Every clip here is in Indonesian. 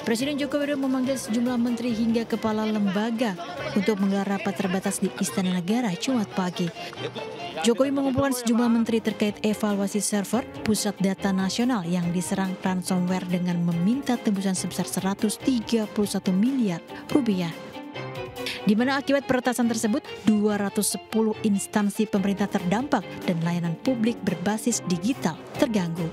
Presiden Joko Widodo memanggil sejumlah menteri hingga kepala lembaga untuk menggelar rapat terbatas di Istana Negara Jumat pagi. Jokowi mengumpulkan sejumlah menteri terkait evaluasi server pusat data nasional yang diserang ransomware dengan meminta tebusan sebesar 131 miliar rupiah. Di mana akibat peretasan tersebut, 210 instansi pemerintah terdampak dan layanan publik berbasis digital terganggu.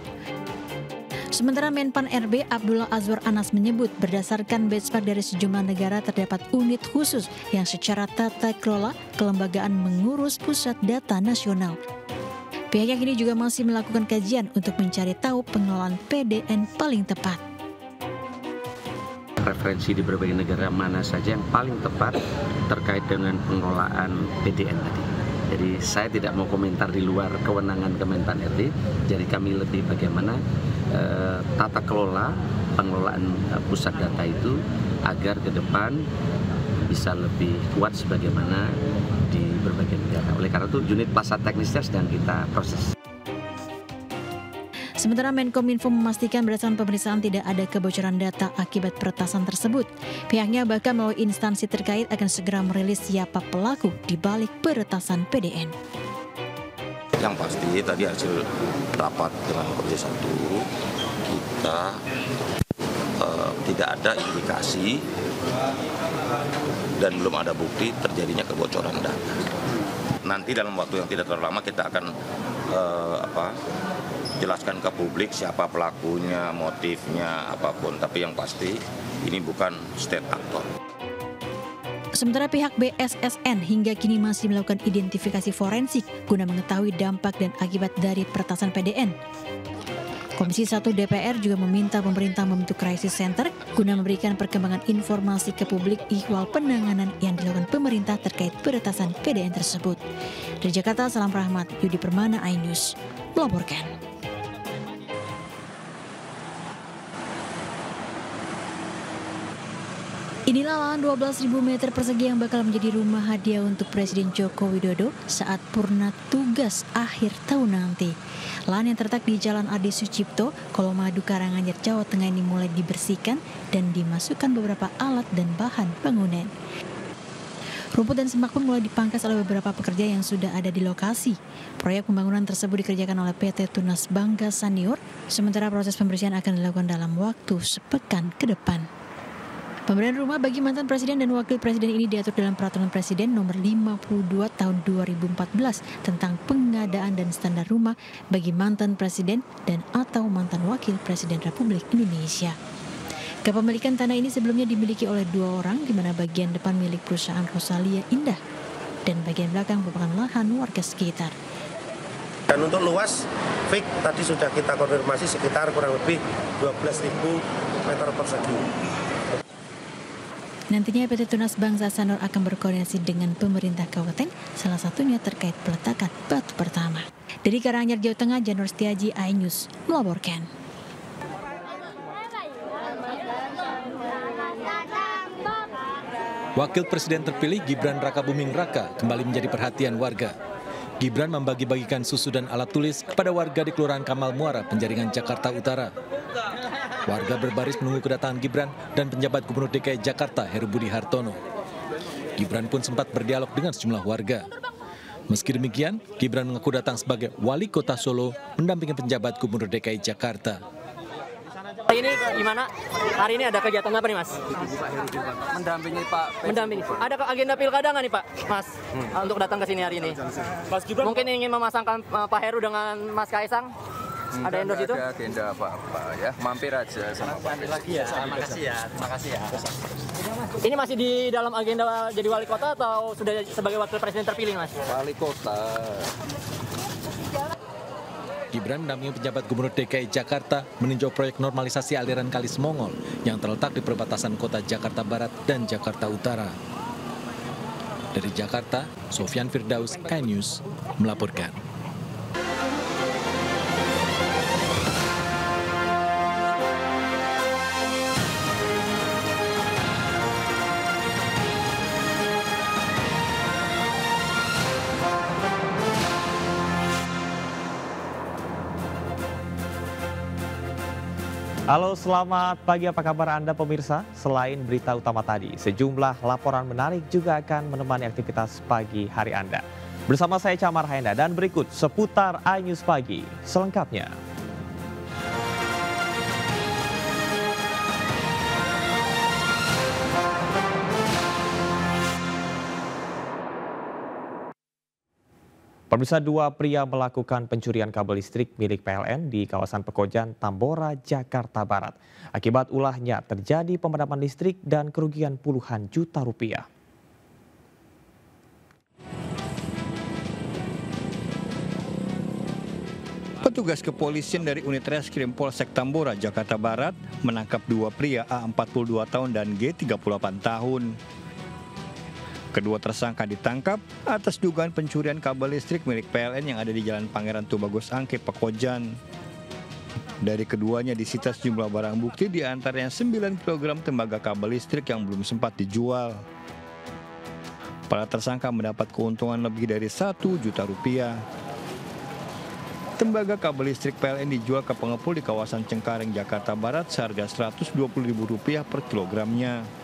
Sementara Menpan RB Abdullah Azwar Anas menyebut berdasarkan benchmark dari sejumlah negara terdapat unit khusus yang secara tata kelola kelembagaan mengurus pusat data nasional. Pihaknya kini juga masih melakukan kajian untuk mencari tahu pengelolaan PDN paling tepat. Referensi di berbagai negara mana saja yang paling tepat terkait dengan pengelolaan PDN tadi. Jadi saya tidak mau komentar di luar kewenangan Kemenpan RB, jadi kami lebih bagaimana tata kelola pengelolaan pusat data itu agar ke depan bisa lebih kuat sebagaimana di berbagai negara. Oleh karena itu unit pasar teknisnya sedang kita proses. Sementara Menkominfo memastikan berdasarkan pemeriksaan tidak ada kebocoran data akibat peretasan tersebut. Pihaknya bahkan melalui instansi terkait akan segera merilis siapa pelaku di balik peretasan PDN. Yang pasti tadi hasil rapat dengan Komisi 1 kita tidak ada indikasi dan belum ada bukti terjadinya kebocoran data. Nanti dalam waktu yang tidak terlalu lama kita akan jelaskan ke publik siapa pelakunya, motifnya, apapun. Tapi yang pasti ini bukan state actor. Sementara pihak BSSN hingga kini masih melakukan identifikasi forensik guna mengetahui dampak dan akibat dari peretasan PDN. Komisi 1 DPR juga meminta pemerintah membentuk crisis center guna memberikan perkembangan informasi ke publik ihwal penanganan yang dilakukan pemerintah terkait peretasan PDN tersebut. Dari Jakarta, Salam Rahmat, Yudi Permana, iNews melaporkan. Inilah lahan 12.000 meter persegi yang bakal menjadi rumah hadiah untuk Presiden Joko Widodo saat purna tugas akhir tahun nanti. Lahan yang terletak di Jalan Adi Sucipto, Kolomadu, Karanganyar, Jawa Tengah ini mulai dibersihkan dan dimasukkan beberapa alat dan bahan bangunan. Rumput dan semak pun mulai dipangkas oleh beberapa pekerja yang sudah ada di lokasi. Proyek pembangunan tersebut dikerjakan oleh PT Tunas Bangga Sanior, sementara proses pembersihan akan dilakukan dalam waktu sepekan ke depan. Pemberian rumah bagi mantan presiden dan wakil presiden ini diatur dalam Peraturan Presiden Nomor 52 Tahun 2014 tentang pengadaan dan standar rumah bagi mantan presiden dan atau mantan wakil presiden Republik Indonesia. Kepemilikan tanah ini sebelumnya dimiliki oleh 2 orang, di mana bagian depan milik perusahaan Rosalia Indah dan bagian belakang merupakan lahan warga sekitar. Dan untuk luas, fix tadi sudah kita konfirmasi sekitar kurang lebih 12.000 meter persegi. Nantinya PT Tunas Bangsa Sanor akan berkoordinasi dengan pemerintah kabupaten, salah satunya terkait peletakan batu pertama. Dari Karanganyar, Jawa Tengah, Janur Setiaji, iNews melaporkan. Wakil Presiden terpilih Gibran Rakabuming Raka kembali menjadi perhatian warga. Gibran membagi-bagikan susu dan alat tulis kepada warga di Kelurahan Kamal Muara, Penjaringan, Jakarta Utara. Warga berbaris menunggu kedatangan Gibran dan penjabat Gubernur DKI Jakarta Heru Budi Hartono. Gibran pun sempat berdialog dengan sejumlah warga. Meski demikian, Gibran mengaku datang sebagai wali kota Solo mendampingi penjabat Gubernur DKI Jakarta. Ini gimana? Hari ini ada kegiatan apa nih, Mas? Mendampingi Pak. Mendampingi. Ada agenda pilkada nggak nih, Pak, Mas? Untuk datang ke sini hari ini. Mungkin ingin memasangkan Pak Heru dengan Mas Kaisang. Ada endorse itu? Ada agenda apa-apa ya, mampir aja. Mampir lagi ya. Makasih ya. Ini masih di dalam agenda jadi wali kota atau sudah sebagai wakil presiden terpilih, Mas? Wali kota. Gibran mendampingi penjabat Gubernur DKI Jakarta meninjau proyek normalisasi aliran Kali Semongol yang terletak di perbatasan kota Jakarta Barat dan Jakarta Utara. Dari Jakarta, Sofyan Firdaus, iNews melaporkan. Halo, selamat pagi. Apa kabar Anda pemirsa? Selain berita utama tadi, sejumlah laporan menarik juga akan menemani aktivitas pagi hari Anda. Bersama saya Camar Haenda dan berikut seputar iNews Pagi selengkapnya. Pemirsa, dua pria melakukan pencurian kabel listrik milik PLN di kawasan Pekojan, Tambora, Jakarta Barat. Akibat ulahnya terjadi pemadaman listrik dan kerugian puluhan juta rupiah. Petugas kepolisian dari unit reskrim Polsek Tambora, Jakarta Barat menangkap dua pria A 42 tahun dan G 38 tahun. Kedua tersangka ditangkap atas dugaan pencurian kabel listrik milik PLN yang ada di Jalan Pangeran Tubagus Angke, Pekojan. Dari keduanya disita sejumlah barang bukti, di antaranya 9 kg tembaga kabel listrik yang belum sempat dijual. Para tersangka mendapat keuntungan lebih dari 1 juta rupiah. Tembaga kabel listrik PLN dijual ke pengepul di kawasan Cengkareng, Jakarta Barat seharga Rp120.000 per kilogramnya.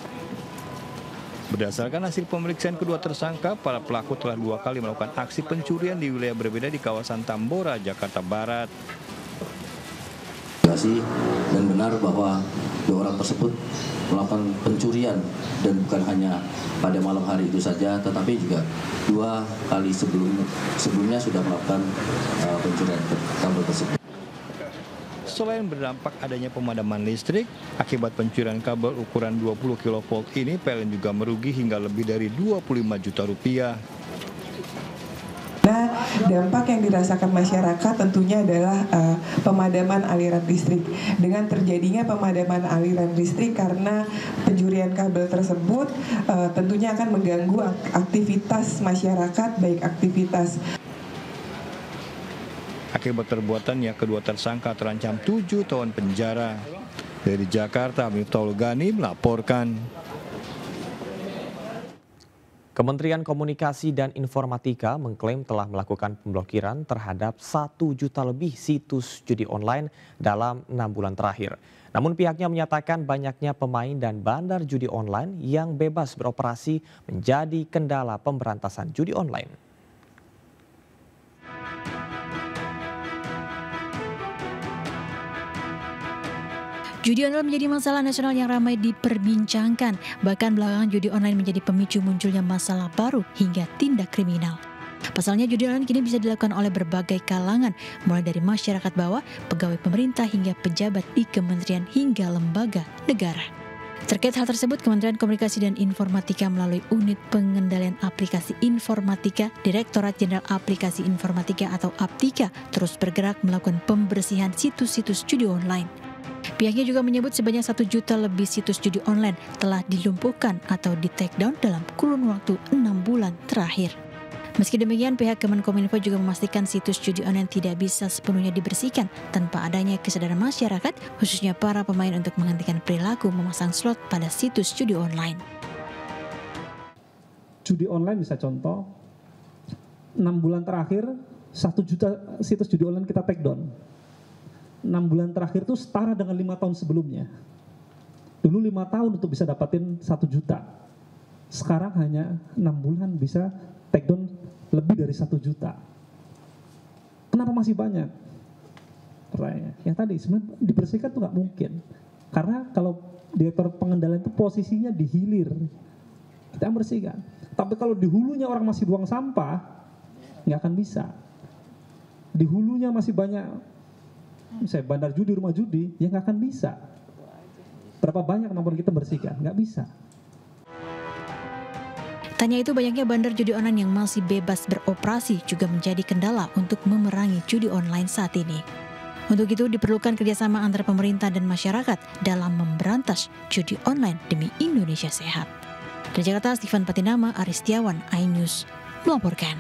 Berdasarkan hasil pemeriksaan kedua tersangka, para pelaku telah 2 kali melakukan aksi pencurian di wilayah berbeda di kawasan Tambora, Jakarta Barat. Dan benar bahwa dua orang tersebut melakukan pencurian dan bukan hanya pada malam hari itu saja, tetapi juga 2 kali sebelumnya sudah melakukan pencurian kabel tersebut. Selain berdampak adanya pemadaman listrik, akibat pencurian kabel ukuran 20 kV ini, PLN juga merugi hingga lebih dari 25 juta rupiah. Nah, dampak yang dirasakan masyarakat tentunya adalah pemadaman aliran listrik. Dengan terjadinya pemadaman aliran listrik karena pencurian kabel tersebut, tentunya akan mengganggu aktivitas masyarakat, baik aktivitas. Akibat perbuatannya, kedua tersangka terancam 7 tahun penjara. Dari Jakarta, Miftahul Ghani melaporkan. Kementerian Komunikasi dan Informatika mengklaim telah melakukan pemblokiran terhadap 1 juta lebih situs judi online dalam 6 bulan terakhir. Namun pihaknya menyatakan banyaknya pemain dan bandar judi online yang bebas beroperasi menjadi kendala pemberantasan judi online. Judi online menjadi masalah nasional yang ramai diperbincangkan. Bahkan belakangan judi online menjadi pemicu munculnya masalah baru hingga tindak kriminal. Pasalnya judi online kini bisa dilakukan oleh berbagai kalangan, mulai dari masyarakat bawah, pegawai pemerintah hingga pejabat di kementerian hingga lembaga negara. Terkait hal tersebut, Kementerian Komunikasi dan Informatika melalui Unit Pengendalian Aplikasi Informatika, Direktorat Jenderal Aplikasi Informatika atau Aptika terus bergerak melakukan pembersihan situs-situs judi online. Pihaknya juga menyebut sebanyak 1 juta lebih situs judi online telah dilumpuhkan atau di-take down dalam kurun waktu 6 bulan terakhir. Meski demikian, pihak Kemenkominfo juga memastikan situs judi online tidak bisa sepenuhnya dibersihkan tanpa adanya kesadaran masyarakat, khususnya para pemain untuk menghentikan perilaku memasang slot pada situs judi online. Judi online bisa contoh, 6 bulan terakhir 1 juta situs judi online kita take down. 6 bulan terakhir itu setara dengan 5 tahun sebelumnya. Dulu 5 tahun untuk bisa dapatin 1 juta. Sekarang hanya 6 bulan bisa take down lebih dari 1 juta. Kenapa masih banyak? Pertanyaannya, yang tadi sebenarnya dibersihkan tuh nggak mungkin. Karena kalau direktur pengendalian itu posisinya di hilir, kita bersihkan. Tapi kalau di hulunya orang masih buang sampah, nggak akan bisa. Di hulunya masih banyak, misalnya bandar judi, rumah judi, ya nggak akan bisa. Berapa banyak kemampuan kita bersihkan? Nggak bisa. Tanya itu, banyaknya bandar judi online yang masih bebas beroperasi juga menjadi kendala untuk memerangi judi online saat ini. Untuk itu diperlukan kerjasama antara pemerintah dan masyarakat dalam memberantas judi online demi Indonesia sehat. Dari Jakarta, Steven Patinama, Aristiawan, iNews melaporkan.